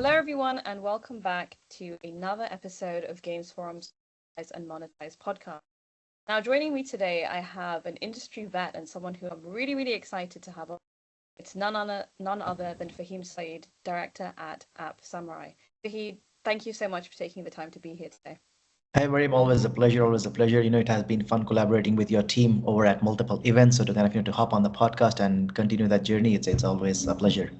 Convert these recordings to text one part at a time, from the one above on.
Hello, everyone, and welcome back to another episode of Gamesforum's Monetize and Monetize podcast. Now, joining me today, I have an industry vet and someone who I'm really excited to have on. It's none other than Faheem Saiyad, director at AppSamurai. Faheem, thank you so much for taking the time to be here today. Hi, Mariam. Always a pleasure. Always a pleasure. It has been fun collaborating with your team over at multiple events. So to to hop on the podcast and continue that journey, it's always a pleasure.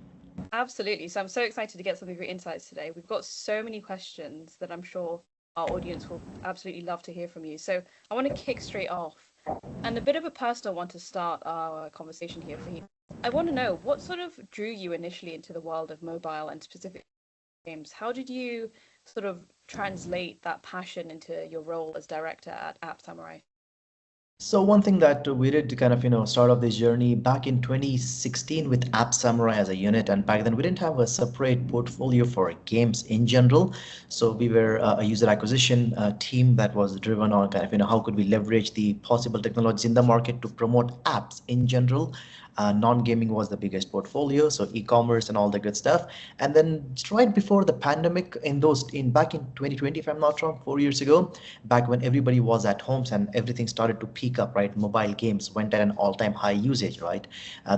Absolutely. So I'm so excited to get some of your insights today. We've got so many questions that I'm sure our audience will absolutely love to hear from you. So I want to kick straight off and a bit of a personal one to start our conversation here for you. I want to know what sort of drew you initially into the world of mobile and specific games. How did you sort of translate that passion into your role as director at App Samurai? So one thing that we did to start off this journey back in 2016 with App Samurai as a unit, and back then we didn't have a separate portfolio for games in general. So we were a user acquisition team that was driven on how could we leverage the possible technologies in the market to promote apps in general. Non-gaming was the biggest portfolio, so e-commerce and all the good stuff. And then right before the pandemic, in back in 2020, if I'm not wrong, 4 years ago, back when everybody was at homes and everything started to peak up, right? Mobile games went at an all-time high usage, right?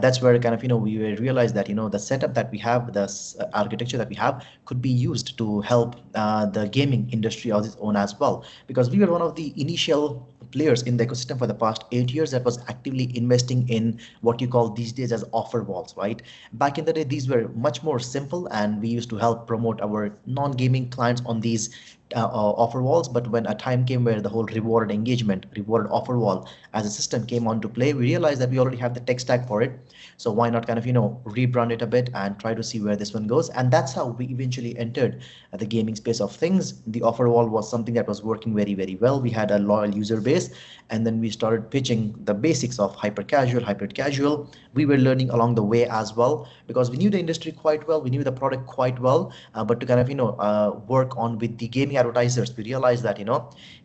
That's where we realized that the setup that we have, the architecture that we have, could be used to help the gaming industry on its own as well, because we were one of the initial players in the ecosystem for the past 8 years that was actively investing in what you call these days as offer walls, right? Back in the day, these were much more simple, and we used to help promote our non-gaming clients on these offer walls. But when a time came where the whole rewarded engagement, rewarded offer wall as a system came on to play, we realized that we already have the tech stack for it. So why not rebrand it a bit and try to see where this one goes? And that's how we eventually entered the gaming space of things. The offer wall was something that was working very well. We had a loyal user base, and then we started pitching the basics of hyper casual, hybrid casual. We were learning along the way as well, because we knew the industry quite well, we knew the product quite well. But to work on with the gaming advertisers, we realized that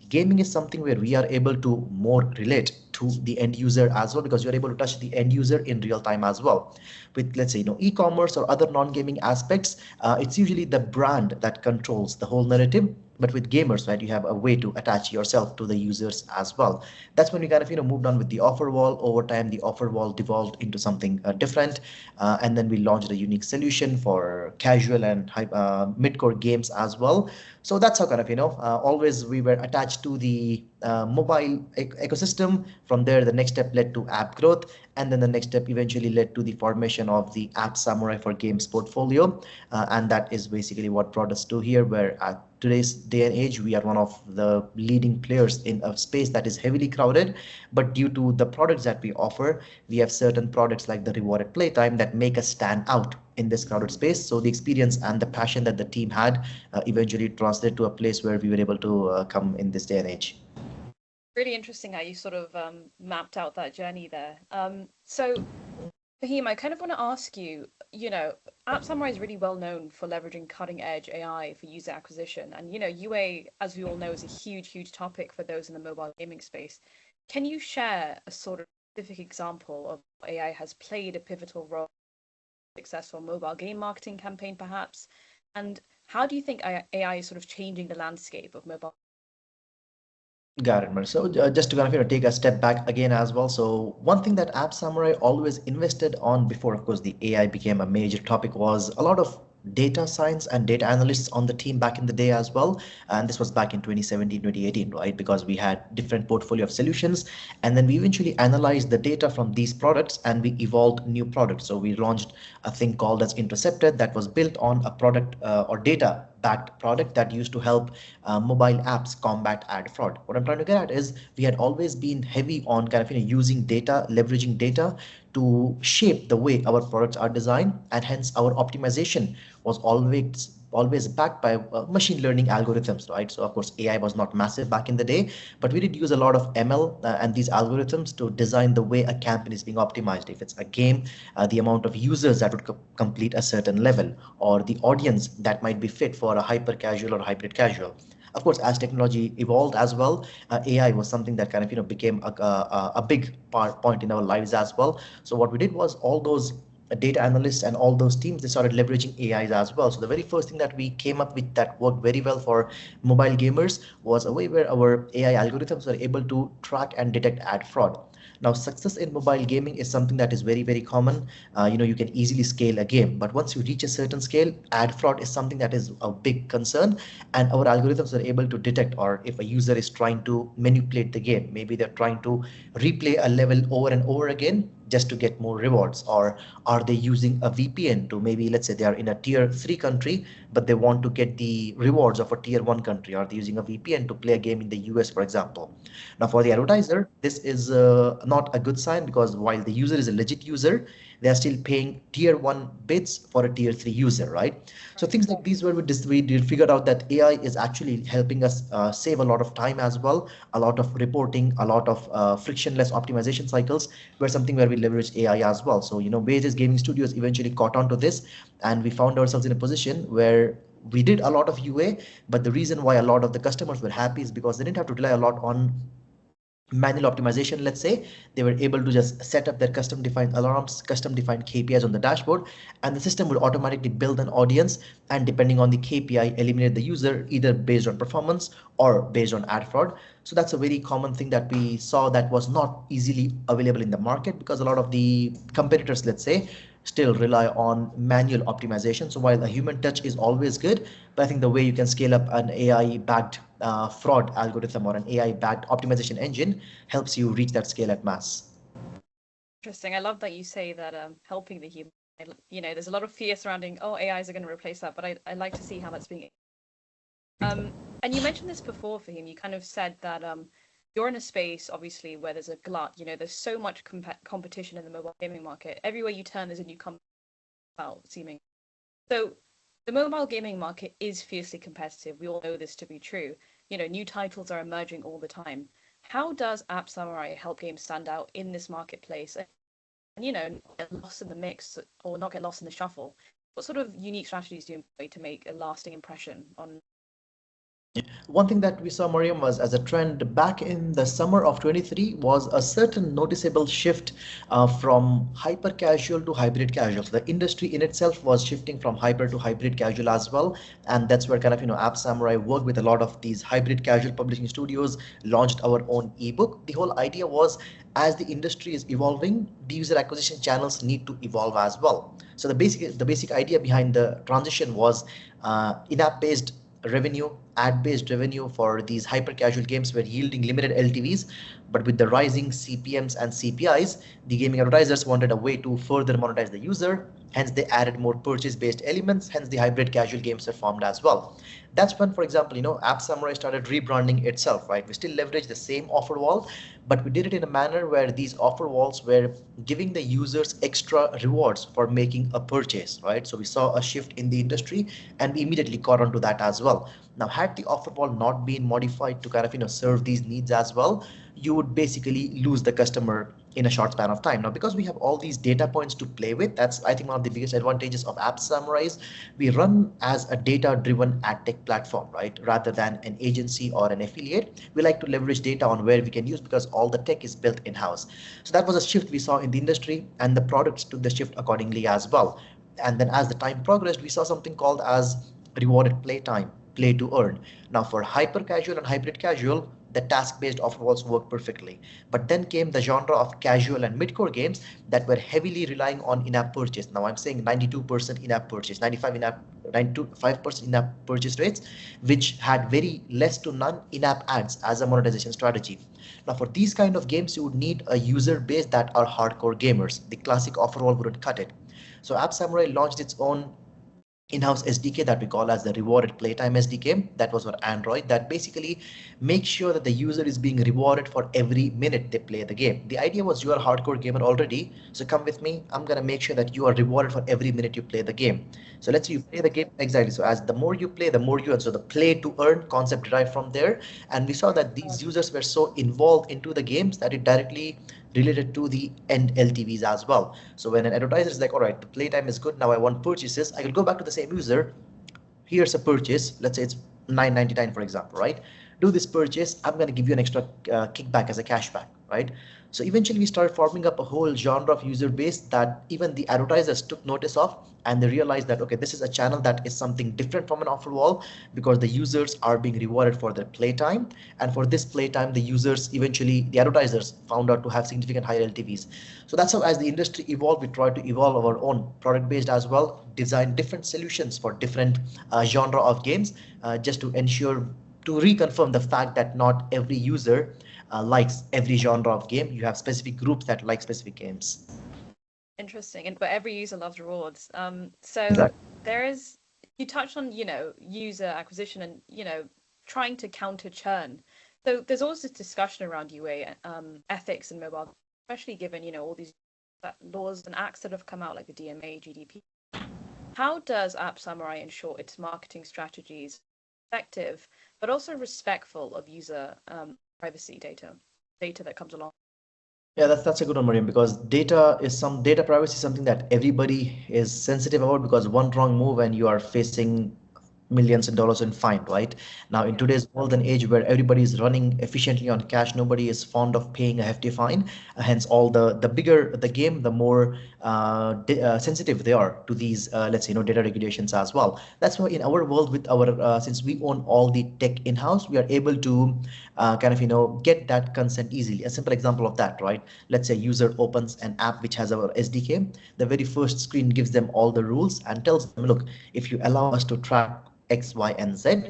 gaming is something where we are able to more relate to the end user as well, because you're able to touch the end user in real time as well. With, let's say, e-commerce or other non-gaming aspects, it's usually the brand that controls the whole narrative. But with gamers, right, you have a way to attach yourself to the users as well. That's when we moved on with the offer wall. Over time, the offer wall devolved into something different, and then we launched a unique solution for casual and mid-core games as well. So that's how always we were attached to the mobile ecosystem. From there, the next step led to app growth, and then the next step eventually led to the formation of the App Samurai for Games portfolio, and that is basically what brought us to here, where at today's day and age, we are one of the leading players in a space that is heavily crowded. But due to the products that we offer, we have certain products like the rewarded playtime that make us stand out in this crowded space. So the experience and the passion that the team had eventually translated to a place where we were able to come in this day and age. Really interesting how you sort of mapped out that journey there. So Fahim, I kind of want to ask you, App Samurai is really well known for leveraging cutting edge AI for user acquisition. And, UA, as we all know, is a huge topic for those in the mobile gaming space. Can you share a sort of specific example of AI has played a pivotal role in a successful mobile game marketing campaign, perhaps? And how do you think AI is sort of changing the landscape of mobile? Got it, Mar. So just to take a step back again as well. So one thing that App Samurai always invested on before, of course, the AI became a major topic, was a lot of data science and data analysts on the team back in the day as well. And this was back in 2017, 2018, right? Because we had different portfolio of solutions, and then we eventually analyzed the data from these products and we evolved new products. So we launched a thing called as Intercepted that was built on a product or data backed product that used to help mobile apps combat ad fraud. What I'm trying to get at is we had always been heavy on using data, leveraging data to shape the way our products are designed, and hence our optimization was always backed by machine learning algorithms, right? So of course AI was not massive back in the day, but we did use a lot of ML and these algorithms to design the way a campaign is being optimized. If it's a game, the amount of users that would complete a certain level, or the audience that might be fit for a hyper casual or hybrid casual. Of course, as technology evolved as well, AI was something that became a big point in our lives as well. So what we did was all those data analysts and all those teams, they started leveraging AIs as well. So the very first thing that we came up with that worked very well for mobile gamers was a way where our AI algorithms were able to track and detect ad fraud. Now, success in mobile gaming is something that is very, very common. You can easily scale a game, but once you reach a certain scale, ad fraud is something that is a big concern. And our algorithms are able to detect, or if a user is trying to manipulate the game, maybe they're trying to replay a level over and over again just to get more rewards, or are they using a VPN to, maybe let's say they are in a tier 3 country but they want to get the rewards of a tier 1 country, are they using a VPN to play a game in the US, for example. Now for the advertiser, this is not a good sign, because while the user is a legit user, they are still paying tier 1 bids for a tier 3 user, right? So Right. things like these, where we did figure out that AI is actually helping us save a lot of time as well, a lot of reporting, a lot of frictionless optimization cycles, where something where we leverage AI as well. So, various gaming studios eventually caught on to this, and we found ourselves in a position where we did a lot of UA, but the reason why a lot of the customers were happy is because they didn't have to rely a lot on manual optimization. Let's say they were able to just set up their custom defined alarms, custom defined KPIs on the dashboard, and the system would automatically build an audience, and depending on the KPI, eliminate the user either based on performance or based on ad fraud. So that's a very common thing that we saw that was not easily available in the market, because a lot of the competitors, let's say, still rely on manual optimization. So while a human touch is always good, but I think the way you can scale up an AI backed fraud algorithm or an AI backed optimization engine helps you reach that scale at mass. Interesting. I love that you say that helping the human. There's a lot of fear surrounding, oh, AIs are going to replace that, but I like to see how that's being. And you mentioned this before, Fahim. You kind of said that you're in a space, obviously, where there's a glut. There's so much competition in the mobile gaming market. Everywhere you turn, there's a new company out, seeming. So the mobile gaming market is fiercely competitive. We all know this to be true. New titles are emerging all the time. How does AppSamurai help games stand out in this marketplace and, not get lost in the mix or not get lost in the shuffle? What sort of unique strategies do you employ to make a lasting impression on? One thing that we saw, Mariam, was as a trend back in the summer of 23 was a certain noticeable shift from hyper casual to hybrid casual. So the industry in itself was shifting from hyper to hybrid casual as well. And that's where kind of, App Samurai worked with a lot of these hybrid casual publishing studios, launched our own ebook. The whole idea was, as the industry is evolving, the user acquisition channels need to evolve as well. So the basic idea behind the transition was in-app based revenue, ad-based revenue for these hyper-casual games were yielding limited LTVs, but with the rising CPMs and CPIs, the gaming advertisers wanted a way to further monetize the user. Hence, they added more purchase-based elements. Hence, the hybrid casual games were formed as well. That's when, for example, App Samurai started rebranding itself, right? We still leverage the same offer wall, but we did it in a manner where these offer walls were giving the users extra rewards for making a purchase, right? So we saw a shift in the industry, and we immediately caught on to that as well. Now, had the offer wall not been modified to kind of serve these needs as well, you would basically lose the customer in a short span of time. Now, because we have all these data points to play with, that's, I think, one of the biggest advantages of App Samurai is we run as a data-driven ad tech platform, right? Rather than an agency or an affiliate, we like to leverage data on where we can use, because all the tech is built in-house. So that was a shift we saw in the industry, and the products took the shift accordingly as well. And then as the time progressed, we saw something called as rewarded playtime, play to earn. Now for hyper casual and hybrid casual, the task-based offer walls work perfectly. But then came the genre of casual and mid-core games that were heavily relying on in-app purchase. Now I'm saying 92% in-app purchase, 95 in-app, 95% in-app purchase rates, which had very less to none in-app ads as a monetization strategy. Now for these kind of games, you would need a user base that are hardcore gamers. The classic offer wall wouldn't cut it. So App Samurai launched its own in-house SDK that we call as the rewarded playtime SDK. That was for Android, that basically makes sure that the user is being rewarded for every minute they play the game. The idea was, you are a hardcore gamer already, so come with me, I'm gonna make sure that you are rewarded for every minute you play the game. So let's say you play the game, exactly, so as the more you play, the more you earn. So the play to earn concept derived from there, and we saw that these users were so involved into the games that it directly related to the end LTVs as well. So when an advertiser is like, all right, the playtime is good, now I want purchases, I will go back to the same user. Here's a purchase. Let's say it's 9.99, for example, right? Do this purchase. I'm going to give you an extra kickback as a cashback, right? So eventually we started forming up a whole genre of user base that even the advertisers took notice of, and they realized that, okay, this is a channel that is something different from an offer wall, because the users are being rewarded for their playtime. And for this playtime, the users eventually, the advertisers found out to have significant higher LTVs. So that's how, as the industry evolved, we tried to evolve our own product based as well, design different solutions for different genre of games, just to ensure, to reconfirm the fact that not every user likes every genre of game. You have specific groups that like specific games. Interesting. And but every user loves rewards. So Exactly. there is, you touched on, user acquisition and, trying to counter churn. So there's always this discussion around UA ethics and mobile, especially given, all these laws and acts that have come out like the DMA, GDP. How does AppSamurai ensure its marketing strategies effective, but also respectful of user privacy data that comes along? Yeah, that's a good one, Mariam, because data privacy is something that everybody is sensitive about, because one wrong move and you are facing millions of dollars in fine, right? Now, in Yeah. today's world and age where everybody is running efficiently on cash, nobody is fond of paying a hefty fine. Hence, all the bigger the game, the more sensitive they are to these, let's say, data regulations as well. That's why in our world, with our since we own all the tech in-house, we are able to kind of get that consent easily. A simple example of that, right? Let's say user opens an app which has our SDK. The very first screen gives them all the rules and tells them, look, if you allow us to track X, Y, and Z,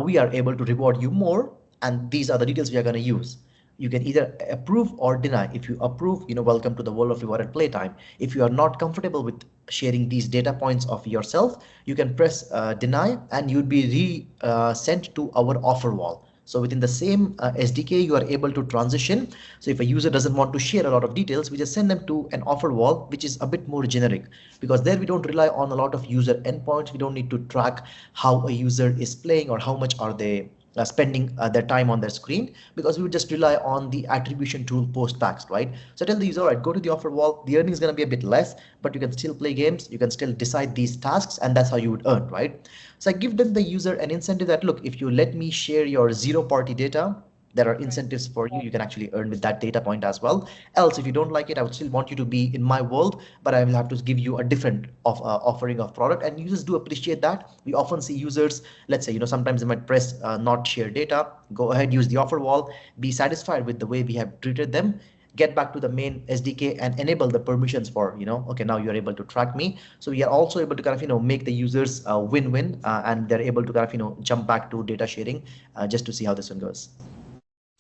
we are able to reward you more, and these are the details we are going to use. You can either approve or deny. If you approve, welcome to the world of rewarded playtime. If you are not comfortable with sharing these data points of yourself, you can press deny, and you'd be sent to our offer wall. So within the same SDK, you are able to transition. So if a user doesn't want to share a lot of details, we just send them to an offer wall, which is a bit more generic, because there we don't rely on a lot of user endpoints. We don't need to track how a user is playing or how much are they spending their time on their screen, because we would just rely on the attribution tool post packs, right? So tell the user, all right, go to the offer wall. The earning is going to be a bit less, but you can still play games. You can still decide these tasks, and that's how you would earn, right? So I give them the user an incentive that, look, if you let me share your zero party data, there are Right. incentives for you. You can actually earn with that data point as well. Else, if you don't like it, I would still want you to be in my world, but I will have to give you a different offering of product. And users do appreciate that. We often see users, let's say, sometimes they might press not share data, go ahead, use the offer wall, be satisfied with the way we have treated them, get back to the main SDK and enable the permissions for, okay, now you're able to track me. So we are also able to kind of, make the users win-win, and they're able to kind of, jump back to data sharing, just to see how this one goes.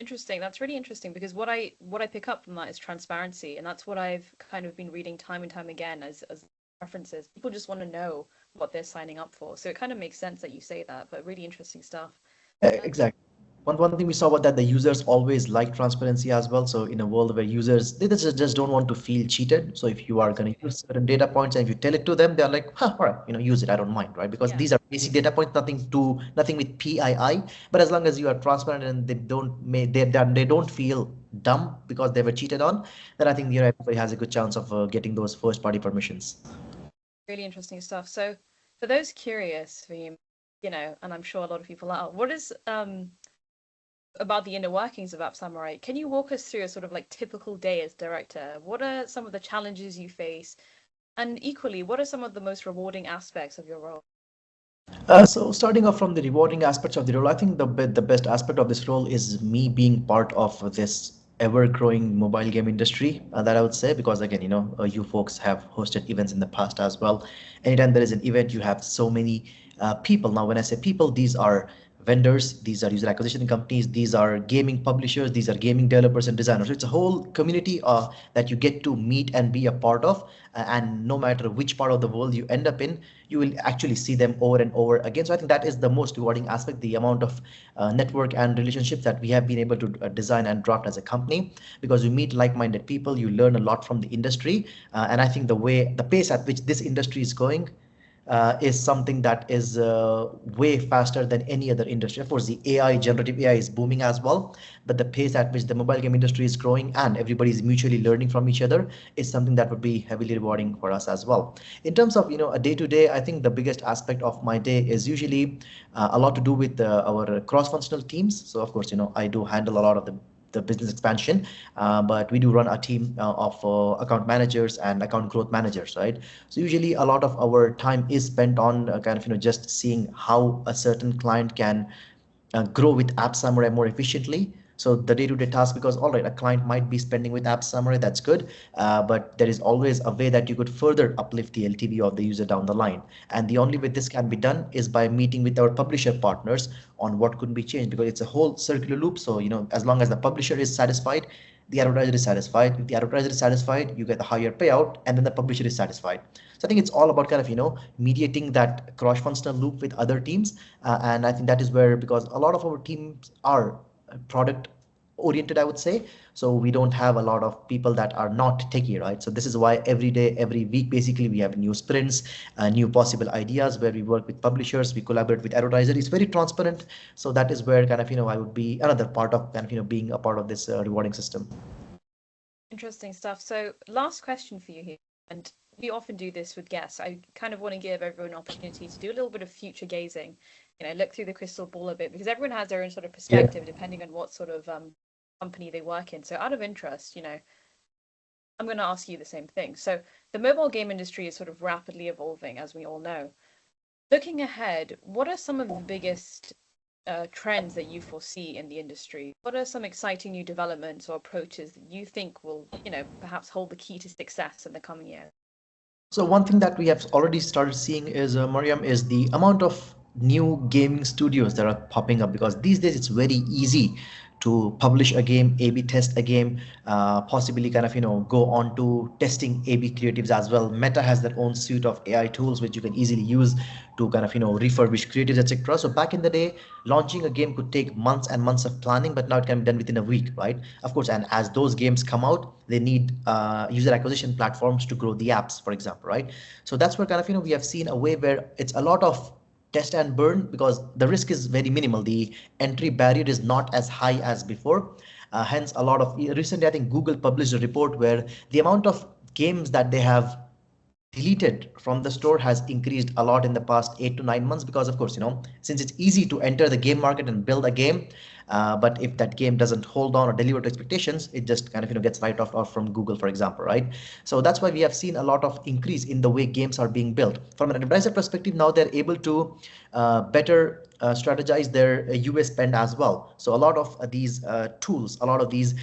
Interesting. That's really interesting because what I pick up from that is transparency, and that's what I've kind of been reading time and time again as references. People just want to know what they're signing up for. So it kind of makes sense that you say that, but really interesting stuff. Um, Exactly. One thing we saw was that the users always like transparency as well. So in a world where users, they just don't want to feel cheated. So if you are going to absolutely. use certain data points and if you tell it to them, they're like, huh, all right, use it. I don't mind, right? Because Yeah. these are basic data points, nothing with PII. But as long as you are transparent and they don't feel dumb because they were cheated on, then I think Yeah. everybody has a good chance of getting those first party permissions. Really interesting stuff. So for those curious, Faheem, and I'm sure a lot of people are, what is about the inner workings of App Samurai? Can you walk us through a sort of like typical day as director? What are some of the challenges you face? And equally, what are some of the most rewarding aspects of your role? So starting off from the rewarding aspects of the role, I think the best aspect of this role is me being part of this ever-growing mobile game industry, that I would say, because again, you folks have hosted events in the past as well. Anytime there is an event, you have so many people. Now, when I say people, these are vendors, these are user acquisition companies, these are gaming publishers, these are gaming developers and designers. So it's a whole community that you get to meet and be a part of. And no matter which part of the world you end up in, you will actually see them over and over again. So I think that is the most rewarding aspect, the amount of network and relationships that we have been able to design and draft as a company, because you meet like-minded people, you learn a lot from the industry. And I think the pace at which this industry is going is something that is way faster than any other industry. Of course, the generative AI is booming as well, but the pace at which the mobile game industry is growing and everybody is mutually learning from each other is something that would be heavily rewarding for us as well. In terms of a day to day, I think the biggest aspect of my day is usually a lot to do with our cross-functional teams. So of course, I do handle a lot of them the business expansion. But we do run a team of account managers and account growth managers, right? So usually a lot of our time is spent on kind of just seeing how a certain client can grow with AppSamurai more efficiently. So the day-to-day task, because all right, a client might be spending with AppSamurai, that's good, but there is always a way that you could further uplift the LTV of the user down the line. And the only way this can be done is by meeting with our publisher partners on what could be changed, because it's a whole circular loop. So, as long as the publisher is satisfied, the advertiser is satisfied. If the advertiser is satisfied, you get a higher payout, and then the publisher is satisfied. So I think it's all about kind of mediating that cross-functional loop with other teams, and I think that is where, because a lot of our teams are product oriented, I would say. So we don't have a lot of people that are not techie, right? So this is why every day, every week, basically, we have new sprints, new possible ideas where we work with publishers, we collaborate with advertisers. It's very transparent. So that is where kind of, I would be another part of kind of, being a part of this rewarding system. Interesting stuff. So last question for you here, and we often do this with guests. I kind of want to give everyone an opportunity to do a little bit of future gazing, look through the crystal ball a bit, because everyone has their own sort of perspective depending on what sort of company they work in. So out of interest, I'm going to ask you the same thing. So the mobile game industry is sort of rapidly evolving, as we all know. Looking ahead, what are some of the biggest trends that you foresee in the industry? What are some exciting new developments or approaches that you think will, perhaps hold the key to success in the coming year? So one thing that we have already started seeing is, Mariam, is the amount of new gaming studios that are popping up, because these days it's very easy to publish a game, A/B test a game, possibly kind of go on to testing A/B creatives as well. Meta has their own suite of AI tools which you can easily use to kind of refurbish creatives, etc. So back in the day, launching a game could take months and months of planning, but now it can be done within a week, right? Of course, and as those games come out, they need user acquisition platforms to grow the apps, for example, right? So that's where kind of we have seen a way where it's a lot of test and burn, because the risk is very minimal. The entry barrier is not as high as before. Hence, a lot of recently, I think Google published a report where the amount of games that they have deleted from the store has increased a lot in the past 8 to 9 months, because of course, since it's easy to enter the game market and build a game, but if that game doesn't hold on or deliver to expectations, it just kind of gets right off from Google, for example, right? So that's why we have seen a lot of increase in the way games are being built. From an advertiser perspective, now they're able to better strategize their UA spend as well. So a lot of these tools, a lot of these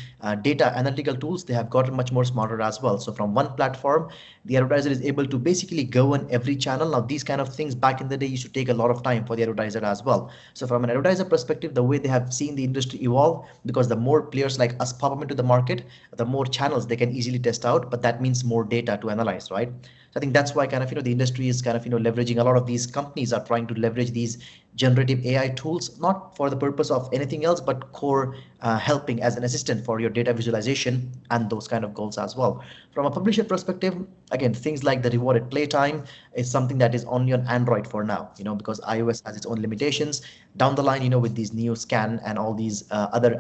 data analytical tools, they have gotten much more smarter as well. So from one platform, the advertiser is able to basically go on every channel. Now these kind of things back in the day used to take a lot of time for the advertiser as well. So from an advertiser perspective, the way they have seen the industry evolve, because the more players like us pop up into the market, the more channels they can easily test out, but that means more data to analyze, right? So I think that's why kind of the industry is kind of leveraging, a lot of these companies are trying to leverage these generative AI tools, not for the purpose of anything else, but core helping as an assistant for your data visualization and those kind of goals as well. From a publisher perspective, again, things like the rewarded playtime is something that is only on Android for now, because iOS has its own limitations. Down the line, with these new scan and all these other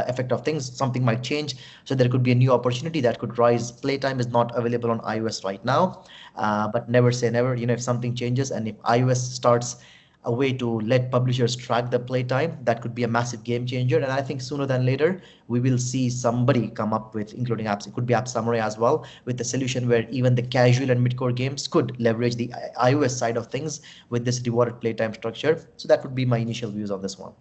effect of things, something might change. So there could be a new opportunity that could rise. Playtime is not available on iOS right now, but never say never. If something changes and if iOS starts a way to let publishers track the playtime, that could be a massive game changer. And I think sooner than later, we will see somebody come up with, including apps, it could be AppSamurai as well, with a solution where even the casual and mid-core games could leverage the iOS side of things with this rewarded playtime structure. So that would be my initial views on this one.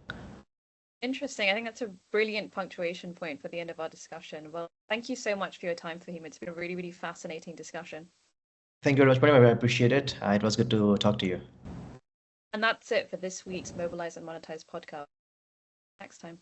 Interesting. I think that's a brilliant punctuation point for the end of our discussion. Well, thank you so much for your time, Faheem. It's been a really, really fascinating discussion. Thank you very much, Prem. I appreciate it. It was good to talk to you. And that's it for this week's Mobilize and Monetize podcast. Next time.